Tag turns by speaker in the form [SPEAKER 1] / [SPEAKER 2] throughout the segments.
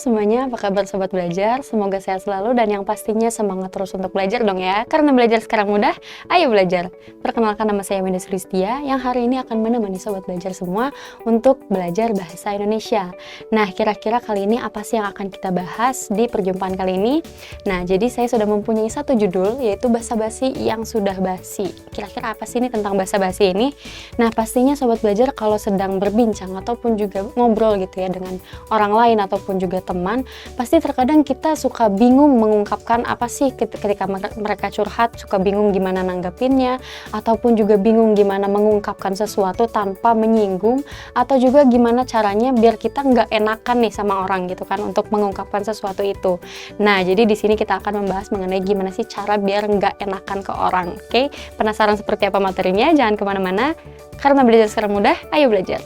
[SPEAKER 1] semuanya, apa kabar Sobat Belajar? Semoga sehat selalu dan yang pastinya semangat terus untuk belajar dong ya. Karena belajar sekarang mudah, ayo belajar. Perkenalkan, nama saya Winda Sulistia yang hari ini akan menemani Sobat Belajar semua untuk belajar bahasa Indonesia. Nah, kira-kira kali ini apa sih yang akan kita bahas di perjumpaan kali ini? Nah, jadi saya sudah mempunyai satu judul, yaitu basa-basi yang sudah basi. Kira-kira apa sih ini tentang basa-basi ini? Nah, pastinya Sobat Belajar kalau sedang berbincang ataupun juga ngobrol gitu ya dengan orang lain ataupun juga teman, pasti terkadang kita suka bingung mengungkapkan apa sih ketika mereka curhat, suka bingung gimana nanggepinnya, ataupun juga bingung gimana mengungkapkan sesuatu tanpa menyinggung, atau juga gimana caranya biar kita nggak enakan nih sama orang gitu kan untuk mengungkapkan sesuatu itu. Nah, jadi di sini kita akan membahas mengenai gimana sih cara biar nggak enakan ke orang. Oke, penasaran seperti apa materinya? Jangan kemana-mana, karena belajar sekarang mudah, ayo belajar.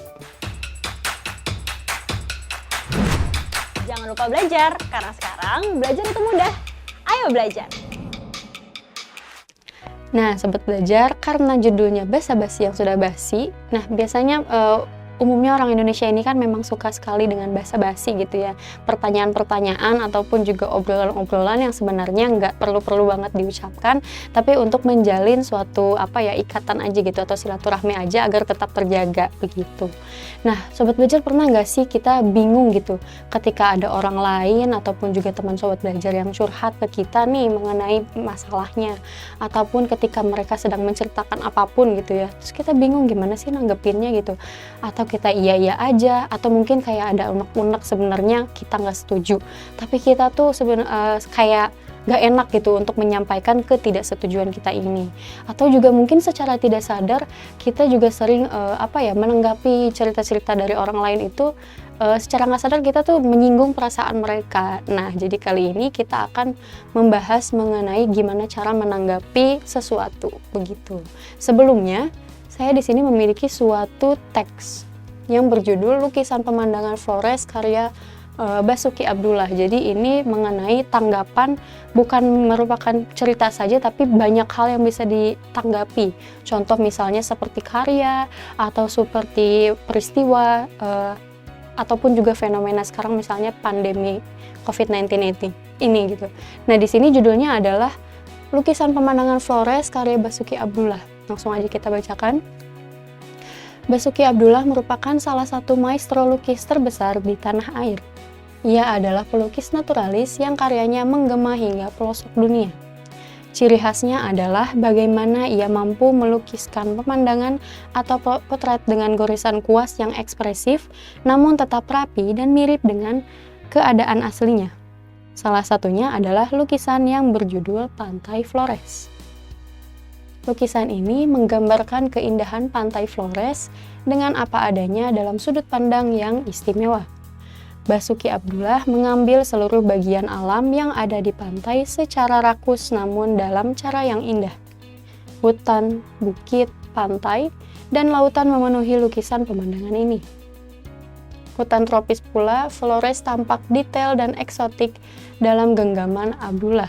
[SPEAKER 2] Jangan lupa belajar, karena sekarang belajar itu mudah. Ayo belajar!
[SPEAKER 1] Nah, Sobat Belajar, karena judulnya basa-basi yang sudah basi, nah biasanya umumnya orang Indonesia ini kan memang suka sekali dengan basa-basi gitu ya. Pertanyaan-pertanyaan ataupun juga obrolan-obrolan yang sebenarnya nggak perlu-perlu banget diucapkan, tapi untuk menjalin suatu ikatan aja gitu atau silaturahmi aja agar tetap terjaga begitu. Nah, Sobat Belajar pernah nggak sih kita bingung gitu ketika ada orang lain ataupun juga teman Sobat Belajar yang curhat ke kita nih mengenai masalahnya, ataupun ketika mereka sedang menceritakan apapun gitu ya, terus kita bingung gimana sih nanggepinnya gitu, atau kita iya aja, atau mungkin kayak ada unek-unek sebenarnya kita nggak setuju, tapi kita tuh kayak nggak enak gitu untuk menyampaikan ketidaksetujuan kita ini. Atau juga mungkin secara tidak sadar kita juga sering menanggapi cerita-cerita dari orang lain itu secara nggak sadar kita tuh menyinggung perasaan mereka. Nah, jadi kali ini kita akan membahas mengenai gimana cara menanggapi sesuatu begitu. Sebelumnya, saya di sini memiliki suatu teks yang berjudul Lukisan Pemandangan Flores karya Basuki Abdullah. Jadi ini mengenai tanggapan, bukan merupakan cerita saja tapi banyak hal yang bisa ditanggapi. Contoh misalnya seperti karya atau seperti peristiwa ataupun juga fenomena sekarang misalnya pandemi COVID-19 ini gitu. Nah, di sini judulnya adalah Lukisan Pemandangan Flores karya Basuki Abdullah. Langsung aja kita bacakan. Basuki Abdullah merupakan salah satu maestro lukis terbesar di tanah air. Ia adalah pelukis naturalis yang karyanya menggema hingga pelosok dunia. Ciri khasnya adalah bagaimana ia mampu melukiskan pemandangan atau potret dengan gorisan kuas yang ekspresif, namun tetap rapi dan mirip dengan keadaan aslinya. Salah satunya adalah lukisan yang berjudul Pantai Flores. Lukisan ini menggambarkan keindahan Pantai Flores dengan apa adanya dalam sudut pandang yang istimewa. Basuki Abdullah mengambil seluruh bagian alam yang ada di pantai secara rakus namun dalam cara yang indah. Hutan, bukit, pantai, dan lautan memenuhi lukisan pemandangan ini. Hutan tropis pula, Flores tampak detail dan eksotik dalam genggaman Abdullah.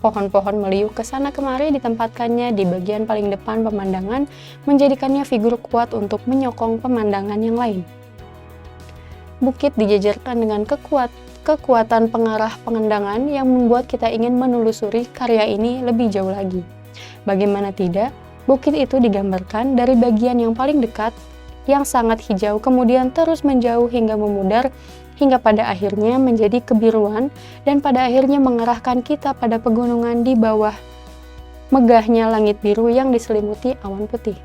[SPEAKER 1] Pohon-pohon meliuk ke sana kemari ditempatkannya di bagian paling depan pemandangan, menjadikannya figur kuat untuk menyokong pemandangan yang lain. Bukit dijajarkan dengan kekuatan pengarah pengendangan yang membuat kita ingin menelusuri karya ini lebih jauh lagi. Bagaimana tidak, bukit itu digambarkan dari bagian yang paling dekat, yang sangat hijau, kemudian terus menjauh hingga memudar, hingga pada akhirnya menjadi kebiruan dan pada akhirnya mengarahkan kita pada pegunungan di bawah megahnya langit biru yang diselimuti awan putih.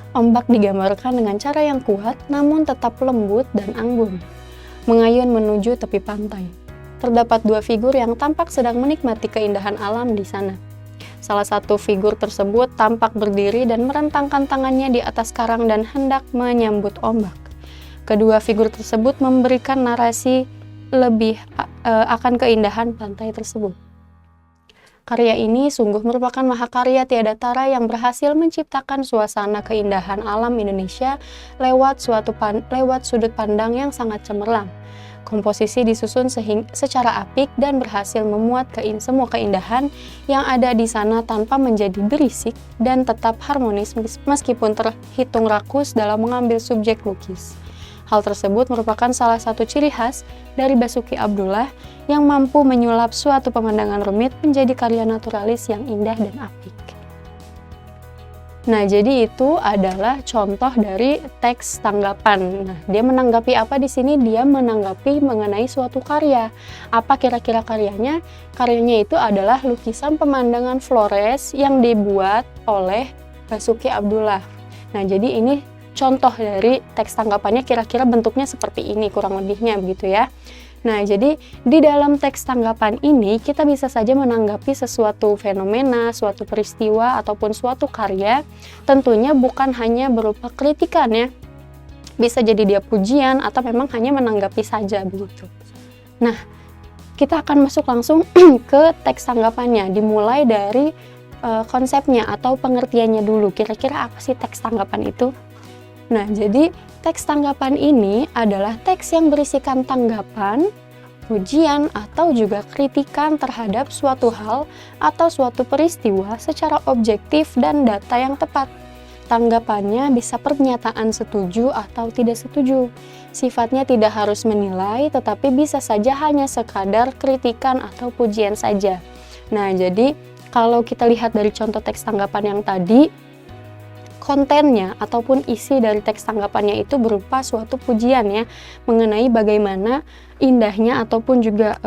[SPEAKER 1] Ombak digambarkan dengan cara yang kuat namun tetap lembut dan anggun, mengayun menuju tepi pantai. Terdapat dua figur yang tampak sedang menikmati keindahan alam di sana. Salah satu figur tersebut tampak berdiri dan merentangkan tangannya di atas karang dan hendak menyambut ombak. Kedua figur tersebut memberikan narasi lebih akan keindahan pantai tersebut. Karya ini sungguh merupakan mahakarya tiada tara yang berhasil menciptakan suasana keindahan alam Indonesia lewat sudut pandang yang sangat cemerlang. Komposisi disusun secara apik dan berhasil memuat semua keindahan yang ada di sana tanpa menjadi berisik dan tetap harmonis meskipun terhitung rakus dalam mengambil subjek lukis. Hal tersebut merupakan salah satu ciri khas dari Basuki Abdullah yang mampu menyulap suatu pemandangan rumit menjadi karya naturalis yang indah dan apik. Nah, jadi itu adalah contoh dari teks tanggapan. Nah, dia menanggapi apa di sini? Dia menanggapi mengenai suatu karya. Apa kira-kira karyanya? Karyanya itu adalah lukisan pemandangan Flores yang dibuat oleh Basuki Abdullah. Nah, jadi ini contoh dari teks tanggapannya, kira-kira bentuknya seperti ini kurang lebihnya begitu ya. Nah, jadi di dalam teks tanggapan ini kita bisa saja menanggapi sesuatu fenomena, suatu peristiwa, ataupun suatu karya. Tentunya bukan hanya berupa kritikan ya. Bisa jadi dia pujian atau memang hanya menanggapi saja begitu. Nah, kita akan masuk langsung ke teks tanggapannya. Dimulai dari konsepnya atau pengertiannya dulu. Kira-kira apa sih teks tanggapan itu? Nah, jadi teks tanggapan ini adalah teks yang berisikan tanggapan, pujian, atau juga kritikan terhadap suatu hal atau suatu peristiwa secara objektif dan data yang tepat. Tanggapannya bisa pernyataan setuju atau tidak setuju. Sifatnya tidak harus menilai, tetapi bisa saja hanya sekadar kritikan atau pujian saja. Nah, jadi kalau kita lihat dari contoh teks tanggapan yang tadi, kontennya ataupun isi dari teks tanggapannya itu berupa suatu pujian ya, mengenai bagaimana indahnya ataupun juga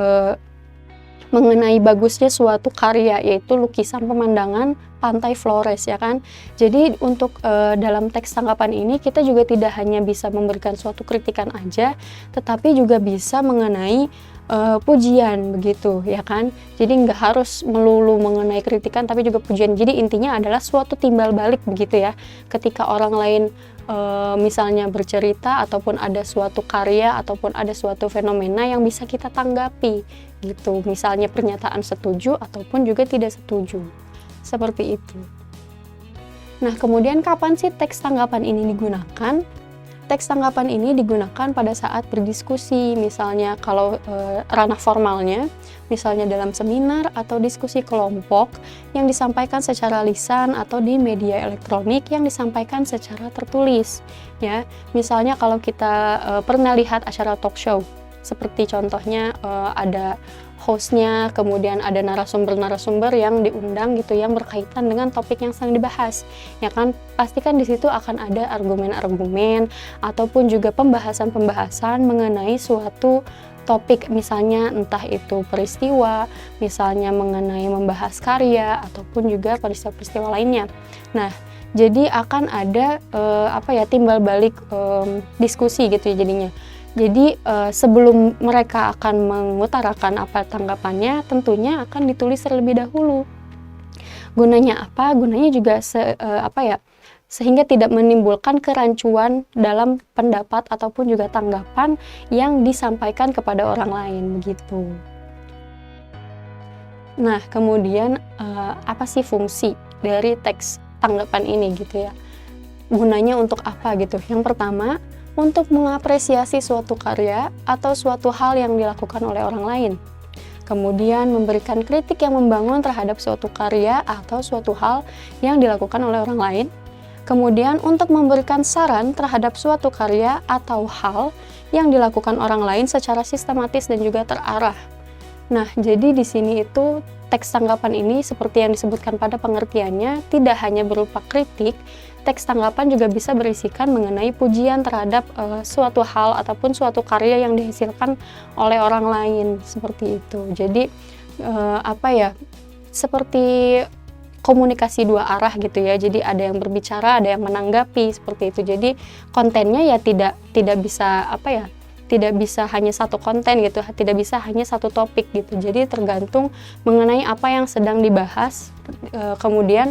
[SPEAKER 1] mengenai bagusnya suatu karya, yaitu lukisan pemandangan pantai Flores ya kan. Jadi untuk dalam teks tanggapan ini kita juga tidak hanya bisa memberikan suatu kritikan aja, tetapi juga bisa mengenai pujian begitu ya kan. Jadi nggak harus melulu mengenai kritikan tapi juga pujian. Jadi intinya adalah suatu timbal balik begitu ya. Ketika orang lain misalnya bercerita ataupun ada suatu karya ataupun ada suatu fenomena yang bisa kita tanggapi gitu. Misalnya pernyataan setuju ataupun juga tidak setuju. Seperti itu. Nah, kemudian kapan sih teks tanggapan ini digunakan? Teks tanggapan ini digunakan pada saat berdiskusi, misalnya kalau ranah formalnya, misalnya dalam seminar atau diskusi kelompok yang disampaikan secara lisan atau di media elektronik yang disampaikan secara tertulis. Ya, misalnya kalau kita pernah lihat acara talk show, seperti contohnya ada hostnya, kemudian ada narasumber-narasumber yang diundang gitu yang berkaitan dengan topik yang sedang dibahas, ya kan pasti kan di situ akan ada argumen-argumen ataupun juga pembahasan-pembahasan mengenai suatu topik, misalnya entah itu peristiwa, misalnya mengenai membahas karya ataupun juga peristiwa-peristiwa lainnya. Nah, jadi akan ada timbal balik diskusi gitu ya jadinya. Jadi sebelum mereka akan mengutarakan apa tanggapannya, tentunya akan ditulis terlebih dahulu. Gunanya apa? Gunanya juga sehingga tidak menimbulkan kerancuan dalam pendapat ataupun juga tanggapan yang disampaikan kepada orang lain begitu. Nah, kemudian apa sih fungsi dari teks tanggapan ini gitu ya? Gunanya untuk apa gitu? Yang pertama, untuk mengapresiasi suatu karya atau suatu hal yang dilakukan oleh orang lain. Kemudian memberikan kritik yang membangun terhadap suatu karya atau suatu hal yang dilakukan oleh orang lain. Kemudian untuk memberikan saran terhadap suatu karya atau hal yang dilakukan orang lain secara sistematis dan juga terarah. Nah, jadi di sini itu teks tanggapan ini seperti yang disebutkan pada pengertiannya tidak hanya berupa kritik. Teks tanggapan juga bisa berisikan mengenai pujian terhadap suatu hal ataupun suatu karya yang dihasilkan oleh orang lain seperti itu. Jadi seperti komunikasi dua arah gitu ya. Jadi ada yang berbicara, ada yang menanggapi seperti itu. Jadi kontennya ya tidak bisa tidak bisa hanya satu konten gitu, tidak bisa hanya satu topik gitu. Jadi tergantung mengenai apa yang sedang dibahas, kemudian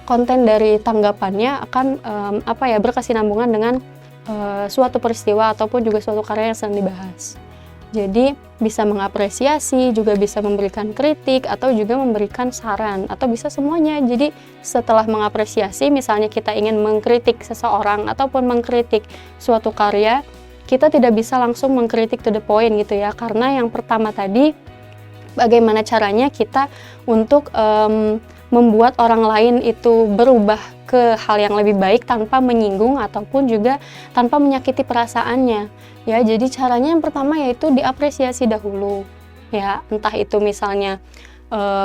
[SPEAKER 1] konten dari tanggapannya akan berkesinambungan dengan suatu peristiwa ataupun juga suatu karya yang sedang dibahas. Jadi bisa mengapresiasi, juga bisa memberikan kritik atau juga memberikan saran atau bisa semuanya. Jadi setelah mengapresiasi, misalnya kita ingin mengkritik seseorang ataupun mengkritik suatu karya, kita tidak bisa langsung mengkritik to the point gitu ya, karena yang pertama tadi bagaimana caranya kita untuk membuat orang lain itu berubah ke hal yang lebih baik tanpa menyinggung ataupun juga tanpa menyakiti perasaannya. Ya, jadi caranya yang pertama yaitu diapresiasi dahulu. Ya, entah itu misalnya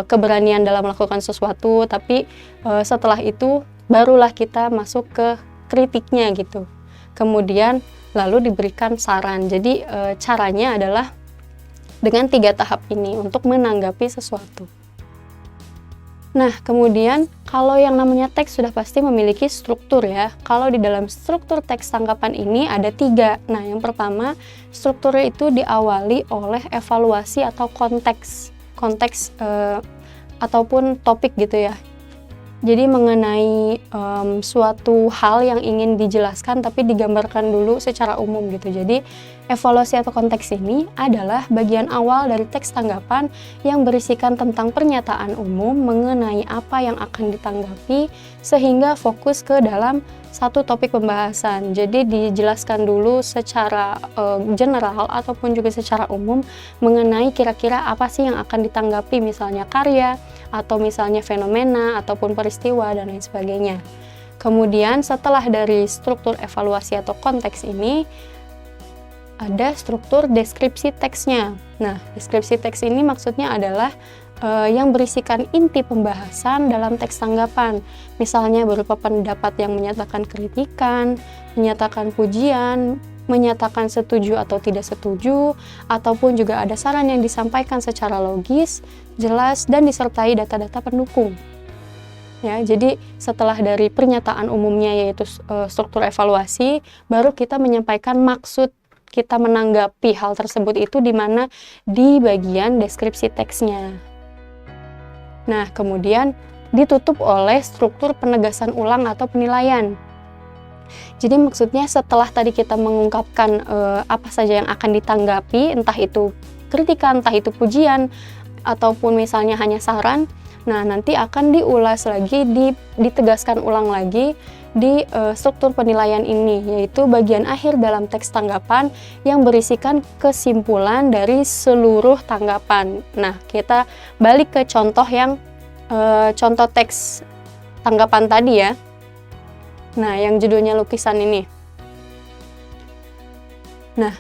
[SPEAKER 1] keberanian dalam melakukan sesuatu, tapi setelah itu barulah kita masuk ke kritiknya gitu. Kemudian lalu diberikan saran. Jadi caranya adalah dengan 3 tahap ini untuk menanggapi sesuatu. Nah, kemudian kalau yang namanya teks sudah pasti memiliki struktur ya. Kalau di dalam struktur teks tanggapan ini ada 3. Nah, yang pertama, strukturnya itu diawali oleh evaluasi atau konteks ataupun topik gitu ya. Jadi mengenai suatu hal yang ingin dijelaskan tapi digambarkan dulu secara umum gitu. Jadi evaluasi atau konteks ini adalah bagian awal dari teks tanggapan yang berisikan tentang pernyataan umum mengenai apa yang akan ditanggapi sehingga fokus ke dalam satu topik pembahasan. Jadi dijelaskan dulu secara general ataupun juga secara umum mengenai kira-kira apa sih yang akan ditanggapi, misalnya karya atau misalnya fenomena ataupun peristiwa dan lain sebagainya. Kemudian setelah dari struktur evaluasi atau konteks ini ada struktur deskripsi teksnya. Nah, deskripsi teks ini maksudnya adalah yang berisikan inti pembahasan dalam teks tanggapan. Misalnya berupa pendapat yang menyatakan kritikan, menyatakan pujian, menyatakan setuju atau tidak setuju, ataupun juga ada saran yang disampaikan secara logis, jelas, dan disertai data-data pendukung. Ya, jadi setelah dari pernyataan umumnya yaitu struktur evaluasi, baru kita menyampaikan maksud kita menanggapi hal tersebut itu di mana di bagian deskripsi teksnya. Nah, kemudian ditutup oleh struktur penegasan ulang atau penilaian. Jadi maksudnya setelah tadi kita mengungkapkan apa saja yang akan ditanggapi, entah itu kritikan, entah itu pujian, ataupun misalnya hanya saran, nah nanti akan diulas lagi, ditegaskan ulang lagi di struktur penilaian ini, yaitu bagian akhir dalam teks tanggapan yang berisikan kesimpulan dari seluruh tanggapan. Nah, kita balik ke contoh yang contoh teks tanggapan tadi ya. Nah, yang judulnya lukisan ini. Nah,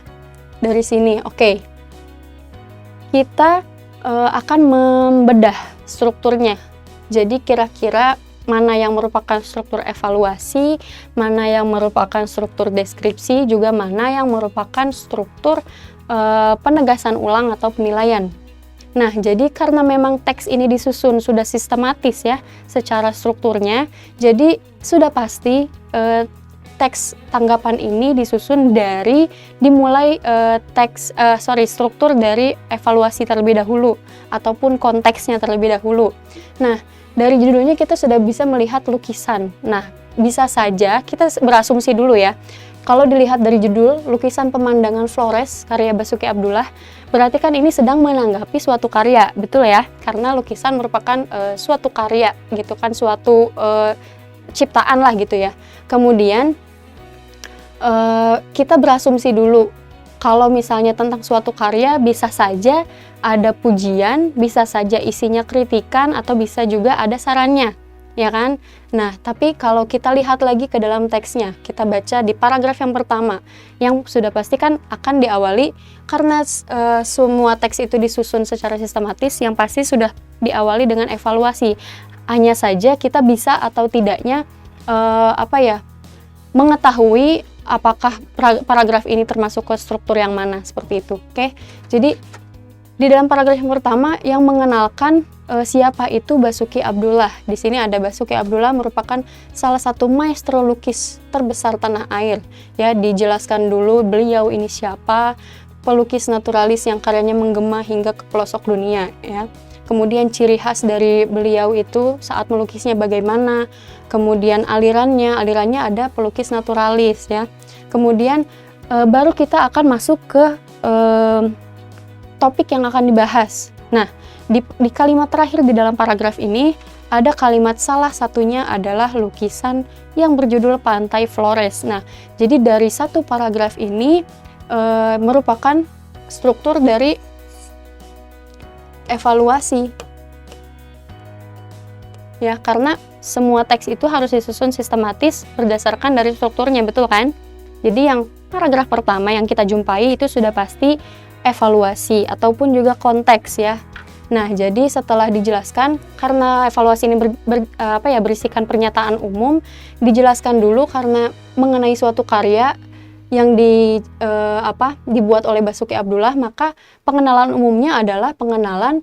[SPEAKER 1] dari sini, oke. Kita akan membedah strukturnya. Jadi kira-kira mana yang merupakan struktur evaluasi, mana yang merupakan struktur deskripsi, juga mana yang merupakan struktur penegasan ulang atau penilaian. Nah, jadi karena memang teks ini disusun sudah sistematis ya secara strukturnya, jadi sudah pasti teks tanggapan ini disusun dari dimulai struktur dari evaluasi terlebih dahulu ataupun konteksnya terlebih dahulu. Nah, dari judulnya kita sudah bisa melihat lukisan. Nah, bisa saja kita berasumsi dulu ya. Kalau dilihat dari judul lukisan pemandangan Flores karya Basuki Abdullah, berarti kan ini sedang menanggapi suatu karya, betul ya? Karena lukisan merupakan suatu karya gitu kan, suatu ciptaan lah gitu ya. Kemudian kita berasumsi dulu kalau misalnya tentang suatu karya bisa saja ada pujian, bisa saja isinya kritikan, atau bisa juga ada sarannya, ya kan? Nah, tapi kalau kita lihat lagi ke dalam teksnya, kita baca di paragraf yang pertama, yang sudah pasti kan akan diawali, karena semua teks itu disusun secara sistematis, yang pasti sudah diawali dengan evaluasi. Hanya saja kita bisa atau tidaknya mengetahui apakah paragraf ini termasuk ke struktur yang mana, seperti itu. Oke. Jadi di dalam paragraf yang pertama yang mengenalkan siapa itu Basuki Abdullah. Di sini ada Basuki Abdullah merupakan salah satu maestro lukis terbesar tanah air. Ya, dijelaskan dulu beliau ini siapa, pelukis naturalis yang karyanya menggema hingga ke pelosok dunia, ya. Kemudian ciri khas dari beliau itu saat melukisnya bagaimana, kemudian alirannya ada pelukis naturalis ya. Kemudian baru kita akan masuk ke topik yang akan dibahas. Nah, di kalimat terakhir di dalam paragraf ini ada kalimat salah satunya adalah lukisan yang berjudul Pantai Flores. Nah, jadi dari satu paragraf ini merupakan struktur dari evaluasi. ya, karena semua teks itu harus disusun sistematis berdasarkan dari strukturnya, betul kan? Jadi yang paragraf pertama yang kita jumpai itu sudah pasti evaluasi ataupun juga konteks ya. Nah, jadi setelah dijelaskan, karena evaluasi ini berisikan pernyataan umum, dijelaskan dulu karena mengenai suatu karya yang dibuat oleh Basuki Abdullah, maka pengenalan umumnya adalah pengenalan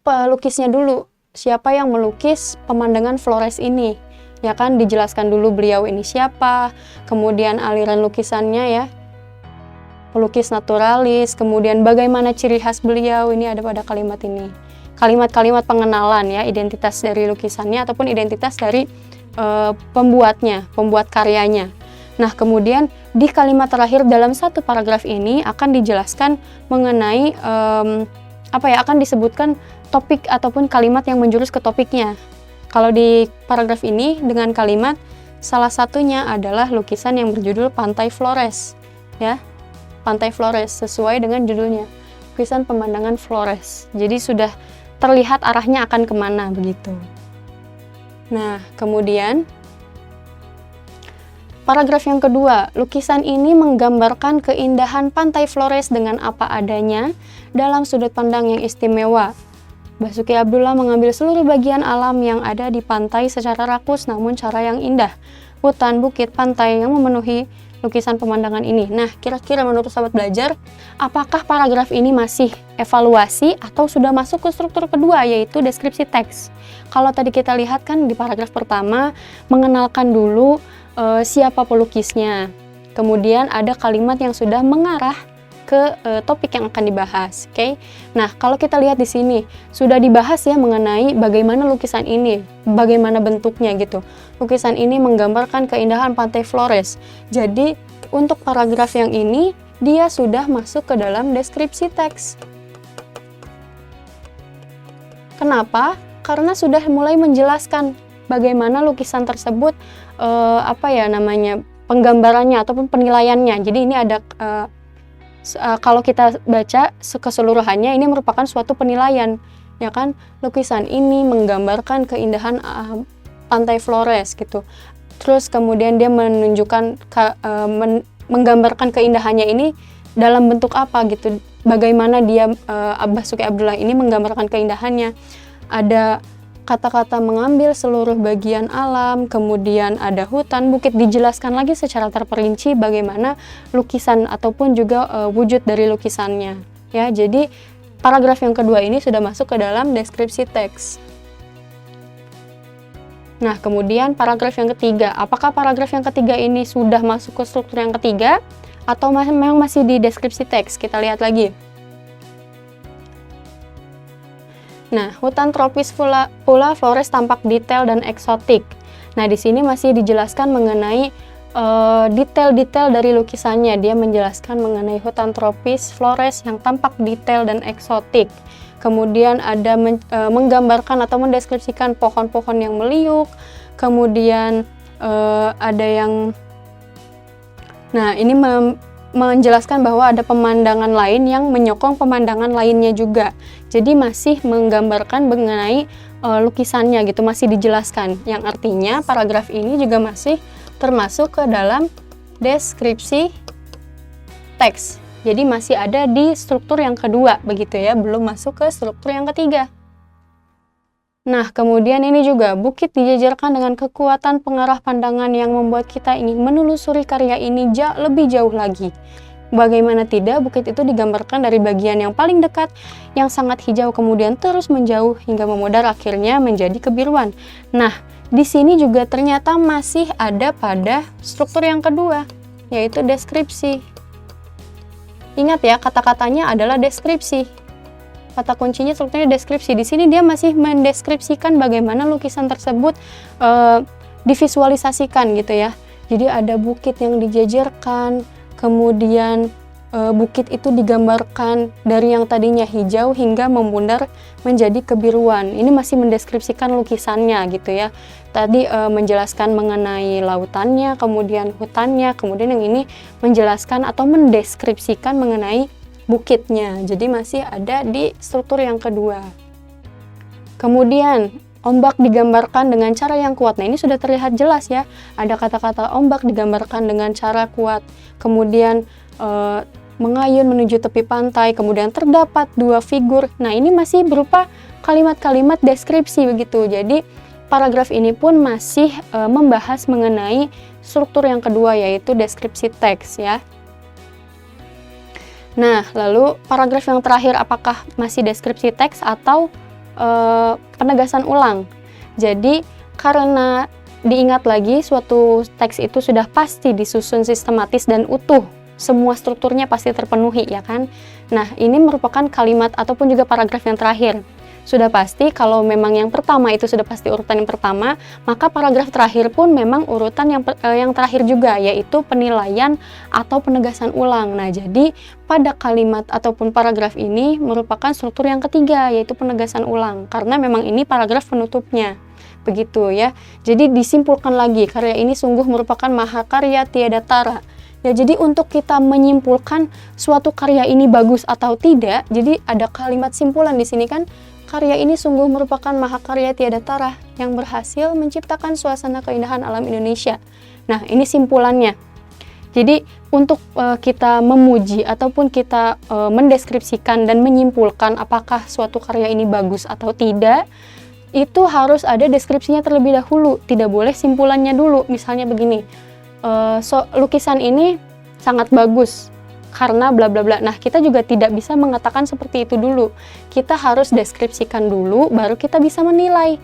[SPEAKER 1] pelukisnya dulu. Siapa yang melukis pemandangan Flores ini? Ya kan, dijelaskan dulu beliau ini siapa, kemudian aliran lukisannya ya, pelukis naturalis, kemudian bagaimana ciri khas beliau, ini ada pada kalimat ini. Kalimat-kalimat pengenalan ya, identitas dari lukisannya ataupun identitas dari pembuat karyanya. Nah, kemudian di kalimat terakhir dalam satu paragraf ini akan dijelaskan mengenai akan disebutkan topik ataupun kalimat yang menjurus ke topiknya. Kalau di paragraf ini dengan kalimat salah satunya adalah lukisan yang berjudul Pantai Flores ya. Pantai Flores sesuai dengan judulnya, lukisan pemandangan Flores. Jadi sudah terlihat arahnya akan kemana begitu. Nah, kemudian paragraf yang kedua, lukisan ini menggambarkan keindahan Pantai Flores dengan apa adanya dalam sudut pandang yang istimewa. Basuki Abdullah mengambil seluruh bagian alam yang ada di pantai secara rakus namun cara yang indah. Hutan, bukit, pantai yang memenuhi lukisan pemandangan ini. Nah, kira-kira menurut sahabat belajar, apakah paragraf ini masih evaluasi atau sudah masuk ke struktur kedua, yaitu deskripsi teks? Kalau tadi kita lihat kan di paragraf pertama, mengenalkan dulu siapa pelukisnya. Kemudian ada kalimat yang sudah mengarah ke topik yang akan dibahas, oke? Nah, kalau kita lihat di sini sudah dibahas ya mengenai bagaimana lukisan ini, bagaimana bentuknya gitu. Lukisan ini menggambarkan keindahan Pantai Flores. Jadi, untuk paragraf yang ini dia sudah masuk ke dalam deskripsi teks. Kenapa? Karena sudah mulai menjelaskan bagaimana lukisan tersebut penggambarannya ataupun penilaiannya. Jadi ini ada kalau kita baca keseluruhannya ini merupakan suatu penilaian, ya kan? Lukisan ini menggambarkan keindahan Pantai Flores gitu. Terus kemudian dia menunjukkan menggambarkan keindahannya ini dalam bentuk apa gitu. Bagaimana dia Basuki Abdullah ini menggambarkan keindahannya. Ada kata-kata mengambil seluruh bagian alam, kemudian ada hutan, bukit, dijelaskan lagi secara terperinci bagaimana lukisan ataupun juga wujud dari lukisannya. Ya, jadi paragraf yang kedua ini sudah masuk ke dalam deskripsi teks. Nah, kemudian paragraf yang ketiga, apakah paragraf yang ketiga ini sudah masuk ke struktur yang ketiga atau memang masih di deskripsi teks? Kita lihat lagi. Nah, hutan tropis pula Flores tampak detail dan eksotik. Nah, di sini masih dijelaskan mengenai detail-detail dari lukisannya. Dia menjelaskan mengenai hutan tropis Flores yang tampak detail dan eksotik. Kemudian ada menggambarkan atau mendeskripsikan pohon-pohon yang meliuk. Kemudian ada yang, nah ini menjelaskan bahwa ada pemandangan lain yang menyokong pemandangan lainnya juga. Jadi masih menggambarkan mengenai lukisannya gitu, masih dijelaskan. Yang artinya paragraf ini juga masih termasuk ke dalam deskripsi teks. Jadi masih ada di struktur yang kedua begitu ya, belum masuk ke struktur yang ketiga. Nah, kemudian ini juga bukit dijajarkan dengan kekuatan pengarah pandangan yang membuat kita ingin menelusuri karya ini lebih jauh lagi. Bagaimana tidak, bukit itu digambarkan dari bagian yang paling dekat, yang sangat hijau, kemudian terus menjauh hingga memudar akhirnya menjadi kebiruan. Nah, di sini juga ternyata masih ada pada struktur yang kedua, yaitu deskripsi. Ingat ya, kata-katanya adalah deskripsi. Kata kuncinya strukturnya deskripsi. Di sini dia masih mendeskripsikan bagaimana lukisan tersebut divisualisasikan gitu ya. Jadi ada bukit yang dijajarkan, kemudian bukit itu digambarkan dari yang tadinya hijau hingga memudar menjadi kebiruan. Ini masih mendeskripsikan lukisannya gitu ya. Tadi menjelaskan mengenai lautannya, kemudian hutannya, kemudian yang ini menjelaskan atau mendeskripsikan mengenai bukitnya. Jadi masih ada di struktur yang kedua. Kemudian ombak digambarkan dengan cara yang kuat. Nah, ini sudah terlihat jelas ya. Ada kata-kata ombak digambarkan dengan cara kuat. Kemudian mengayun menuju tepi pantai. Kemudian terdapat dua figur. Nah, ini masih berupa kalimat-kalimat deskripsi begitu. Jadi, paragraf ini pun masih membahas mengenai struktur yang kedua, yaitu deskripsi teks ya. Nah, lalu paragraf yang terakhir apakah masih deskripsi teks atau penegasan ulang. Jadi karena diingat lagi suatu teks itu sudah pasti disusun sistematis dan utuh, semua strukturnya pasti terpenuhi ya kan. Nah, ini merupakan kalimat ataupun juga paragraf yang terakhir. Sudah pasti kalau memang yang pertama itu sudah pasti urutan yang pertama, maka paragraf terakhir pun memang urutan yang terakhir juga, yaitu penilaian atau penegasan ulang. Nah, jadi pada kalimat ataupun paragraf ini merupakan struktur yang ketiga, yaitu penegasan ulang, karena memang ini paragraf penutupnya. Begitu ya. Jadi disimpulkan lagi, karya ini sungguh merupakan mahakarya tiada tara. Ya, jadi untuk kita menyimpulkan suatu karya ini bagus atau tidak, jadi ada kalimat simpulan di sini kan. Karya ini sungguh merupakan mahakarya tiada tara yang berhasil menciptakan suasana keindahan alam Indonesia. Nah, ini simpulannya. Jadi, untuk kita memuji ataupun kita mendeskripsikan dan menyimpulkan apakah suatu karya ini bagus atau tidak, itu harus ada deskripsinya terlebih dahulu. Tidak boleh simpulannya dulu. Misalnya begini, lukisan ini sangat bagus karena bla bla bla. Nah, kita juga tidak bisa mengatakan seperti itu dulu. Kita harus deskripsikan dulu, baru kita bisa menilai,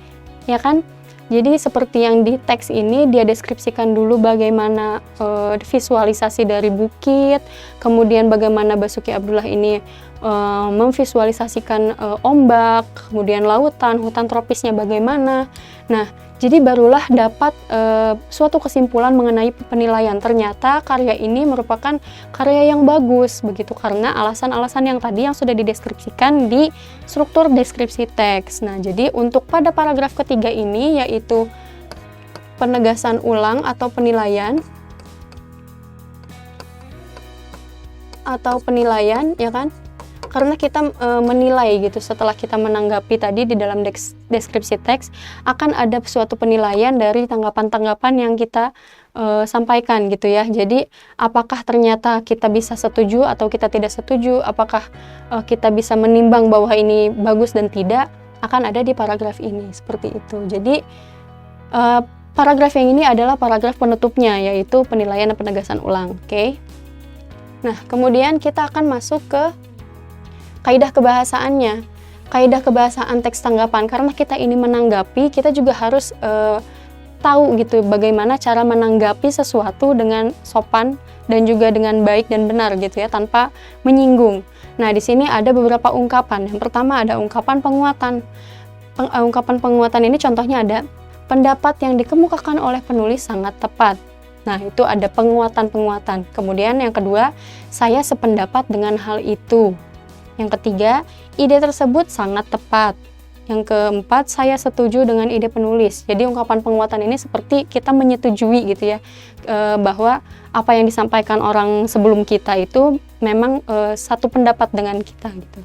[SPEAKER 1] ya kan? Jadi seperti yang di teks ini, dia deskripsikan dulu bagaimana visualisasi dari bukit, kemudian bagaimana Basuki Abdullah ini memvisualisasikan ombak, kemudian lautan, hutan tropisnya bagaimana. Nah, jadi barulah dapat suatu kesimpulan mengenai penilaian. Ternyata karya ini merupakan karya yang bagus, begitu karena alasan-alasan yang tadi yang sudah dideskripsikan di struktur deskripsi teks. Nah, jadi untuk pada paragraf ketiga ini yaitu penegasan ulang atau penilaian, ya kan? Karena kita menilai gitu, setelah kita menanggapi tadi di dalam deskripsi teks akan ada suatu penilaian dari tanggapan-tanggapan yang kita sampaikan gitu ya. Jadi apakah ternyata kita bisa setuju atau kita tidak setuju, apakah kita bisa menimbang bahwa ini bagus dan tidak, akan ada di paragraf ini seperti itu. Jadi paragraf yang ini adalah paragraf penutupnya, yaitu penilaian dan penegasan ulang. Oke. Nah, kemudian kita akan masuk ke kaidah kebahasaannya, kaidah kebahasaan teks tanggapan. Karena kita ini menanggapi, kita juga harus tahu gitu bagaimana cara menanggapi sesuatu dengan sopan dan juga dengan baik dan benar gitu ya, tanpa menyinggung. Nah, di sini ada beberapa ungkapan. Yang pertama ada ungkapan penguatan. Ungkapan penguatan ini contohnya ada pendapat yang dikemukakan oleh penulis sangat tepat. Nah, itu ada penguatan-penguatan. Kemudian yang kedua, saya sependapat dengan hal itu. Yang ketiga, ide tersebut sangat tepat. Yang keempat, saya setuju dengan ide penulis. Jadi ungkapan penguatan ini seperti kita menyetujui gitu ya, bahwa apa yang disampaikan orang sebelum kita itu memang satu pendapat dengan kita gitu.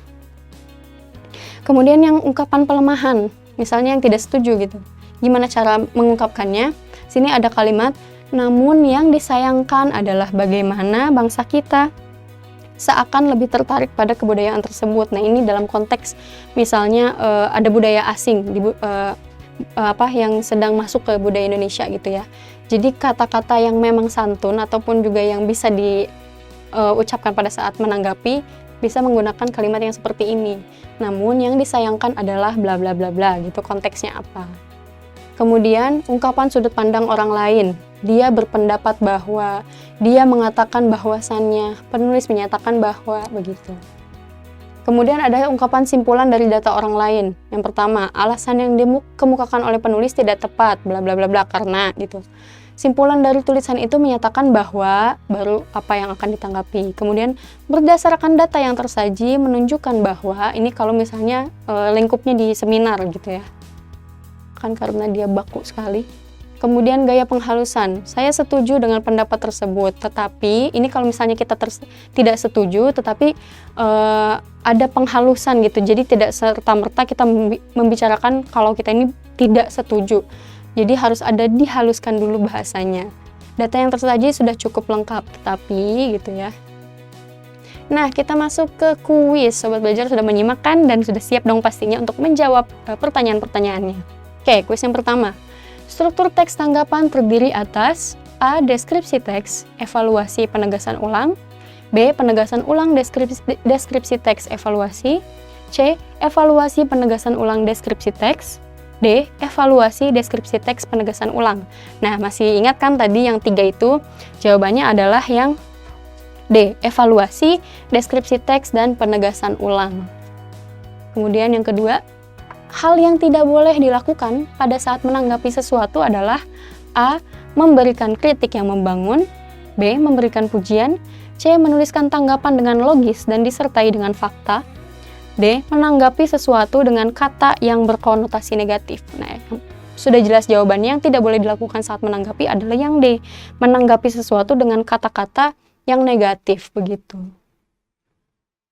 [SPEAKER 1] Kemudian yang ungkapan pelemahan, misalnya yang tidak setuju gitu. Gimana cara mengungkapkannya? Sini ada kalimat, namun yang disayangkan adalah bagaimana bangsa kita seakan lebih tertarik pada kebudayaan tersebut. Nah, ini dalam konteks misalnya ada budaya asing yang sedang masuk ke budaya Indonesia gitu ya. Jadi kata-kata yang memang santun ataupun juga yang bisa diucapkan pada saat menanggapi bisa menggunakan kalimat yang seperti ini. Namun yang disayangkan adalah bla bla bla bla gitu, konteksnya apa. Kemudian ungkapan sudut pandang orang lain. Dia berpendapat bahwa, dia mengatakan bahwasannya, penulis menyatakan bahwa, begitu. Kemudian ada ungkapan simpulan dari data orang lain. Yang pertama, alasan yang dikemukakan oleh penulis tidak tepat, bla bla bla bla, karena gitu. Simpulan dari tulisan itu menyatakan bahwa, baru apa yang akan ditanggapi. Kemudian berdasarkan data yang tersaji menunjukkan bahwa, ini kalau misalnya lingkupnya di seminar gitu ya. Kan karena dia baku sekali. Kemudian gaya penghalusan, saya setuju dengan pendapat tersebut, tetapi ini kalau misalnya kita tidak setuju, tetapi ada penghalusan gitu, jadi tidak serta-merta kita membicarakan kalau kita ini tidak setuju, jadi harus ada dihaluskan dulu bahasanya. Data yang tersaji sudah cukup lengkap, tetapi gitu ya. Nah, kita masuk ke kuis. Sobat Belajar sudah menyimak kan dan sudah siap dong pastinya untuk menjawab pertanyaan-pertanyaannya. Oke, kuis yang pertama. Struktur teks tanggapan terdiri atas A. Deskripsi teks, evaluasi penegasan ulang. B. Penegasan ulang deskripsi teks evaluasi. C. Evaluasi penegasan ulang deskripsi teks. D. Evaluasi deskripsi teks penegasan ulang. Nah, masih ingat kan tadi yang 3 itu? Jawabannya adalah yang D. Evaluasi deskripsi teks dan penegasan ulang. Kemudian yang kedua, hal yang tidak boleh dilakukan pada saat menanggapi sesuatu adalah A. Memberikan kritik yang membangun. B. Memberikan pujian. C. Menuliskan tanggapan dengan logis dan disertai dengan fakta. D. Menanggapi sesuatu dengan kata yang berkonotasi negatif. Nah, sudah jelas jawabannya, yang tidak boleh dilakukan saat menanggapi adalah yang D. Menanggapi sesuatu dengan kata-kata yang negatif, begitu.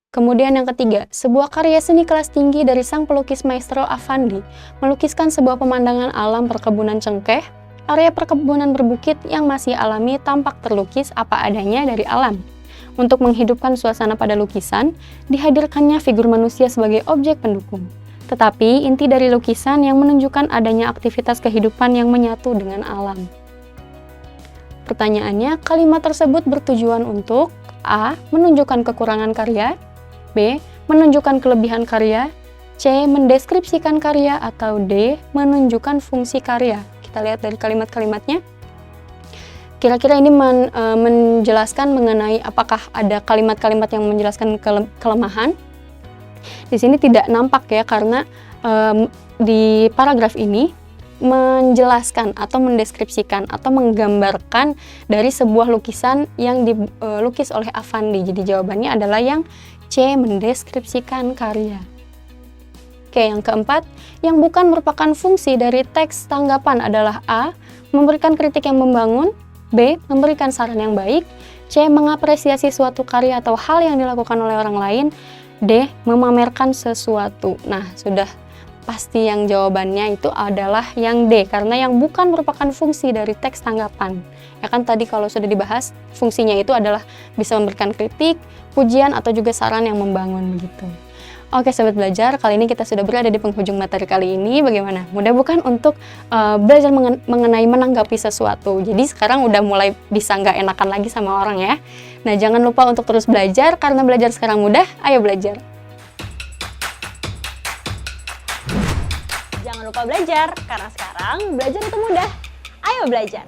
[SPEAKER 1] Kemudian yang ketiga, sebuah karya seni kelas tinggi dari sang pelukis Maestro Affandi melukiskan sebuah pemandangan alam perkebunan cengkeh, area perkebunan berbukit yang masih alami tampak terlukis apa adanya dari alam. Untuk menghidupkan suasana pada lukisan, dihadirkannya figur manusia sebagai objek pendukung. Tetapi inti dari lukisan yang menunjukkan adanya aktivitas kehidupan yang menyatu dengan alam. Pertanyaannya, kalimat tersebut bertujuan untuk A. Menunjukkan kekurangan karya. B. Menunjukkan kelebihan karya. C. Mendeskripsikan karya. Atau D. Menunjukkan fungsi karya. Kita lihat dari kalimat-kalimatnya. Kira-kira ini menjelaskan mengenai apakah ada kalimat-kalimat yang menjelaskan kelemahan. Di sini tidak nampak ya, karena di paragraf ini menjelaskan atau mendeskripsikan atau menggambarkan dari sebuah lukisan yang dilukis oleh Affandi. Jadi jawabannya adalah yang C. Mendeskripsikan karya. Oke, yang keempat, yang bukan merupakan fungsi dari teks tanggapan adalah A. Memberikan kritik yang membangun. B. Memberikan saran yang baik. C. Mengapresiasi suatu karya atau hal yang dilakukan oleh orang lain. D. Memamerkan sesuatu. Nah, sudah pasti yang jawabannya itu adalah yang D, karena yang bukan merupakan fungsi dari teks tanggapan. Ya kan tadi kalau sudah dibahas, fungsinya itu adalah bisa memberikan kritik, pujian, atau juga saran yang membangun begitu. Oke Sobat Belajar, kali ini kita sudah berada di penghujung materi kali ini. Bagaimana? Mudah bukan untuk belajar mengenai menanggapi sesuatu? Jadi sekarang udah mulai bisa nggak enakan lagi sama orang ya. Nah, jangan lupa untuk terus belajar, karena belajar sekarang mudah, ayo belajar.
[SPEAKER 2] Jangan lupa belajar, karena sekarang belajar itu mudah. Ayo belajar!